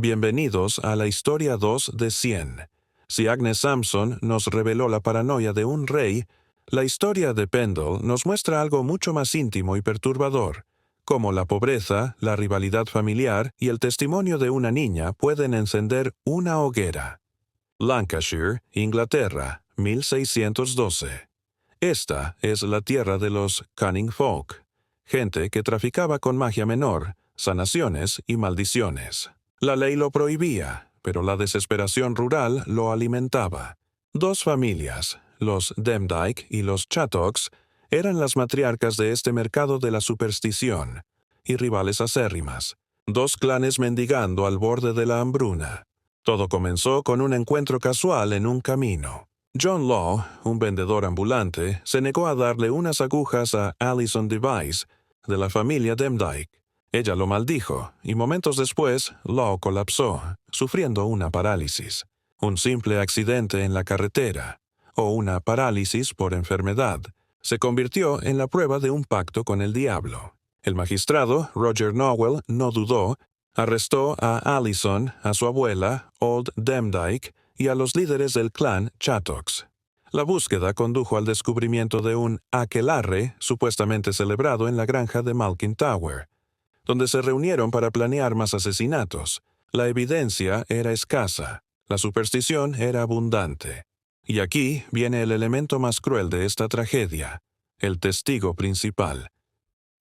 Bienvenidos a la historia 2 de 100. Si Agnes Sampson nos reveló la paranoia de un rey, la historia de Pendle nos muestra algo mucho más íntimo y perturbador, cómo la pobreza, la rivalidad familiar y el testimonio de una niña pueden encender una hoguera. Lancashire, Inglaterra, 1612. Esta es la tierra de los Cunning Folk, gente que traficaba con magia menor, sanaciones y maldiciones. La ley lo prohibía, pero la desesperación rural lo alimentaba. Dos familias, los Demdike y los Chattocks, eran las matriarcas de este mercado de la superstición, y rivales acérrimas. Dos clanes mendigando al borde de la hambruna. Todo comenzó con un encuentro casual en un camino. John Law, un vendedor ambulante, se negó a darle unas agujas a Alison Device, de la familia Demdike. Ella lo maldijo, y momentos después, Law colapsó, sufriendo una parálisis. Un simple accidente en la carretera, o una parálisis por enfermedad, se convirtió en la prueba de un pacto con el diablo. El magistrado, Roger Nowell, no dudó, arrestó a Alison, a su abuela, Old Demdike, y a los líderes del clan Chattocks. La búsqueda condujo al descubrimiento de un aquelarre supuestamente celebrado en la granja de Malkin Tower, donde se reunieron para planear más asesinatos. La evidencia era escasa, la superstición era abundante. Y aquí viene el elemento más cruel de esta tragedia, el testigo principal.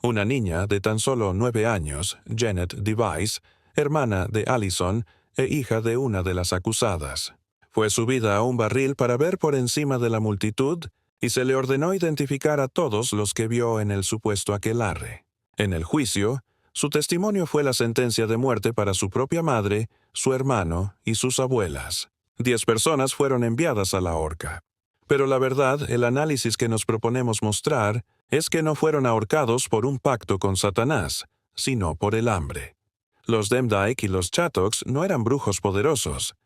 Una niña de tan solo 9 años, Janet Device, hermana de Alison e hija de una de las acusadas. Fue subida a un barril para ver por encima de la multitud y se le ordenó identificar a todos los que vio en el supuesto aquelarre. En el juicio, su testimonio fue la sentencia de muerte para su propia madre, su hermano y sus abuelas. 10 personas fueron enviadas a la horca. Pero la verdad, el análisis que nos proponemos mostrar, es que no fueron ahorcados por un pacto con Satanás, sino por el hambre. Los Demdike y los Chattocks no eran brujos poderosos.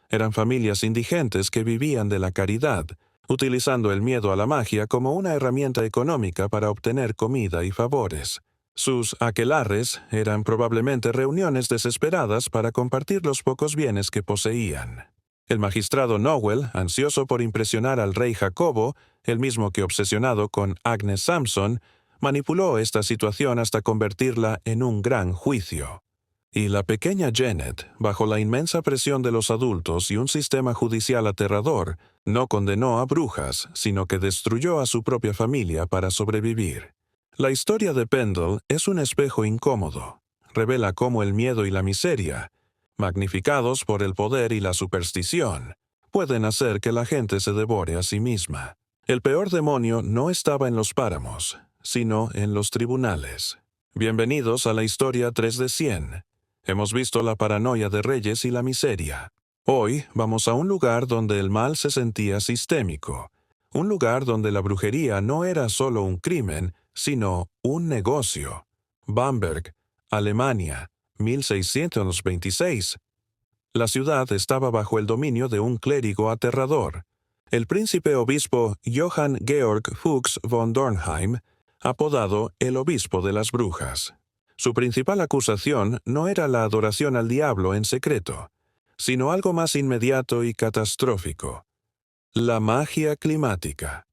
Eran familias indigentes que vivían de la caridad, utilizando el miedo a la magia como una herramienta económica para obtener comida y favores. Sus aquelarres eran probablemente reuniones desesperadas para compartir los pocos bienes que poseían. El magistrado Nowell, ansioso por impresionar al rey Jacobo, el mismo que obsesionado con Agnes Sampson, manipuló esta situación hasta convertirla en un gran juicio. Y la pequeña Janet, bajo la inmensa presión de los adultos y un sistema judicial aterrador, no condenó a brujas, sino que destruyó a su propia familia para sobrevivir. La historia de Pendle es un espejo incómodo. Revela cómo el miedo y la miseria, magnificados por el poder y la superstición, pueden hacer que la gente se devore a sí misma. El peor demonio no estaba en los páramos, sino en los tribunales. Bienvenidos a la historia 3 de 100. Hemos visto la paranoia de reyes y la miseria. Hoy vamos a un lugar donde el mal se sentía sistémico, un lugar donde la brujería no era solo un crimen, sino un negocio. Bamberg, Alemania, 1626. La ciudad estaba bajo el dominio de un clérigo aterrador, el príncipe obispo Johann Georg Fuchs von Dornheim, apodado el obispo de las brujas. Su principal acusación no era la adoración al diablo en secreto, sino algo más inmediato y catastrófico: la magia climática.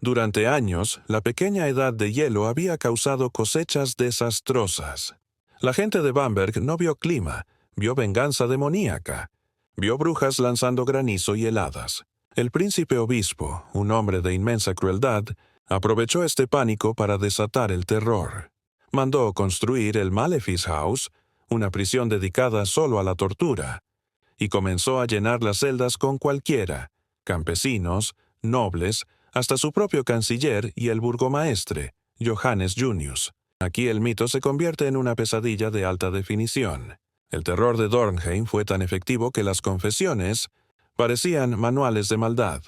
Durante años, la pequeña edad de hielo había causado cosechas desastrosas. La gente de Bamberg no vio clima, vio venganza demoníaca. Vio brujas lanzando granizo y heladas. El príncipe obispo, un hombre de inmensa crueldad, aprovechó este pánico para desatar el terror. Mandó construir el Malefice House, una prisión dedicada solo a la tortura, y comenzó a llenar las celdas con cualquiera, campesinos, nobles, hasta su propio canciller y el burgomaestre, Johannes Junius. Aquí el mito se convierte en una pesadilla de alta definición. El terror de Dornheim fue tan efectivo que las confesiones parecían manuales de maldad,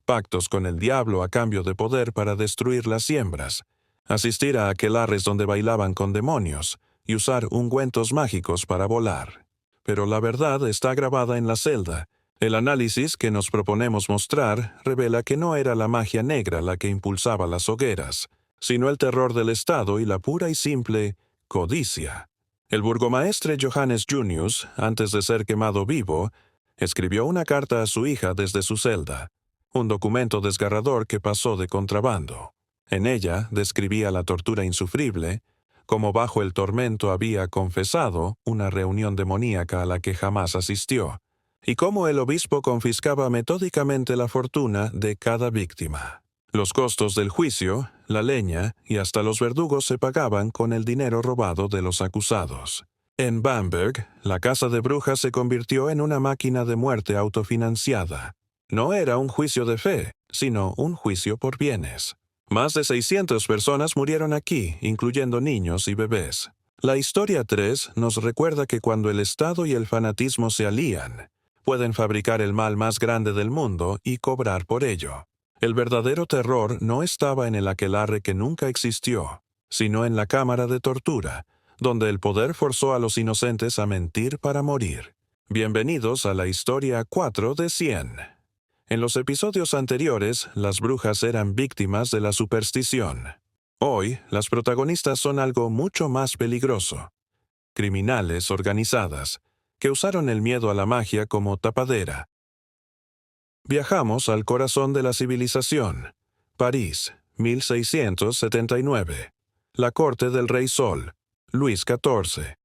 pactos con el diablo a cambio de poder para destruir las siembras, asistir a aquelarres donde bailaban con demonios y usar ungüentos mágicos para volar. Pero la verdad está grabada en la celda. El análisis que nos proponemos mostrar revela que no era la magia negra la que impulsaba las hogueras, sino el terror del Estado y la pura y simple codicia. El burgomaestre Johannes Junius, antes de ser quemado vivo, escribió una carta a su hija desde su celda, un documento desgarrador que pasó de contrabando. En ella describía la tortura insufrible, como bajo el tormento había confesado una reunión demoníaca a la que jamás asistió, y cómo el obispo confiscaba metódicamente la fortuna de cada víctima. Los costos del juicio, la leña y hasta los verdugos se pagaban con el dinero robado de los acusados. En Bamberg, la casa de brujas se convirtió en una máquina de muerte autofinanciada. No era un juicio de fe, sino un juicio por bienes. Más de 600 personas murieron aquí, incluyendo niños y bebés. La historia 3 nos recuerda que cuando el Estado y el fanatismo se alían, pueden fabricar el mal más grande del mundo y cobrar por ello. El verdadero terror no estaba en el aquelarre que nunca existió, sino en la cámara de tortura, donde el poder forzó a los inocentes a mentir para morir. Bienvenidos a la historia 4 de 100. En los episodios anteriores, las brujas eran víctimas de la superstición. Hoy, las protagonistas son algo mucho más peligroso. Criminales organizadas, que usaron el miedo a la magia como tapadera. Viajamos al corazón de la civilización. París, 1679. La corte del Rey Sol, Luis XIV.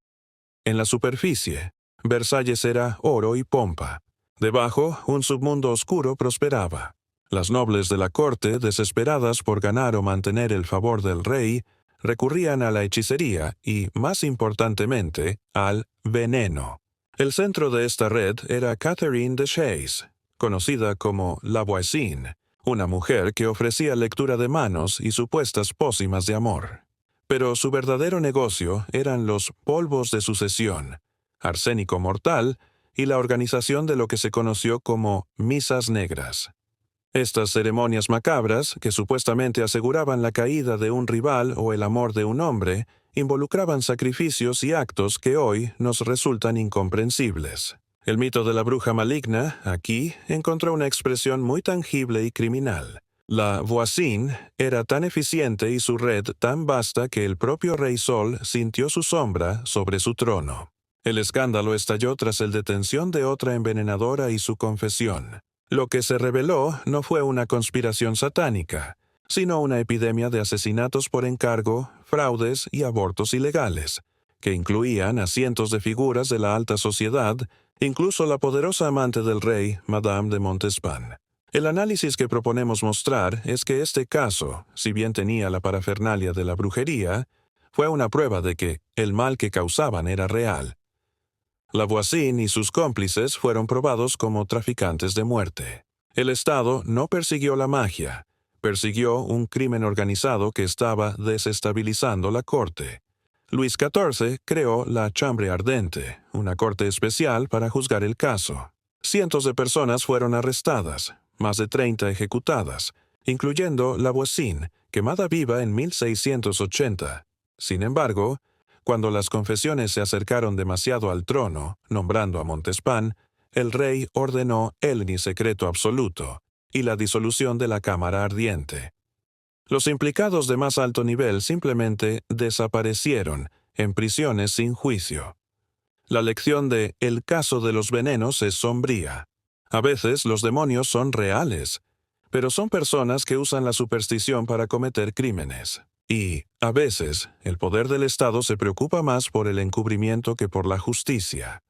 En la superficie, Versalles era oro y pompa. Debajo, un submundo oscuro prosperaba. Las nobles de la corte, desesperadas por ganar o mantener el favor del rey, recurrían a la hechicería y, más importantemente, al veneno. El centro de esta red era Catherine de Chaise, conocida como la Voisin, una mujer que ofrecía lectura de manos y supuestas pócimas de amor. Pero su verdadero negocio eran los polvos de sucesión, arsénico mortal y la organización de lo que se conoció como misas negras. Estas ceremonias macabras, que supuestamente aseguraban la caída de un rival o el amor de un hombre, involucraban sacrificios y actos que hoy nos resultan incomprensibles. El mito de la bruja maligna, aquí, encontró una expresión muy tangible y criminal. La Voisin era tan eficiente y su red tan vasta que el propio Rey Sol sintió su sombra sobre su trono. El escándalo estalló tras la detención de otra envenenadora y su confesión. Lo que se reveló no fue una conspiración satánica, sino una epidemia de asesinatos por encargo, fraudes y abortos ilegales, que incluían a cientos de figuras de la alta sociedad, incluso la poderosa amante del rey, Madame de Montespan. El análisis que proponemos mostrar es que este caso, si bien tenía la parafernalia de la brujería, fue una prueba de que el mal que causaban era real. La Voisin y sus cómplices fueron probados como traficantes de muerte. El Estado no persiguió la magia, persiguió un crimen organizado que estaba desestabilizando la corte. Luis XIV creó la Chambre Ardente, una corte especial para juzgar el caso. Cientos de personas fueron arrestadas, más de 30 ejecutadas, incluyendo la Voisin, quemada viva en 1680. Sin embargo, cuando las confesiones se acercaron demasiado al trono, nombrando a Montespan, el rey ordenó el secreto absoluto y la disolución de la Cámara Ardiente. Los implicados de más alto nivel simplemente desaparecieron en prisiones sin juicio. La lección de El caso de los venenos es sombría. A veces los demonios son reales, pero son personas que usan la superstición para cometer crímenes. Y, a veces, el poder del Estado se preocupa más por el encubrimiento que por la justicia.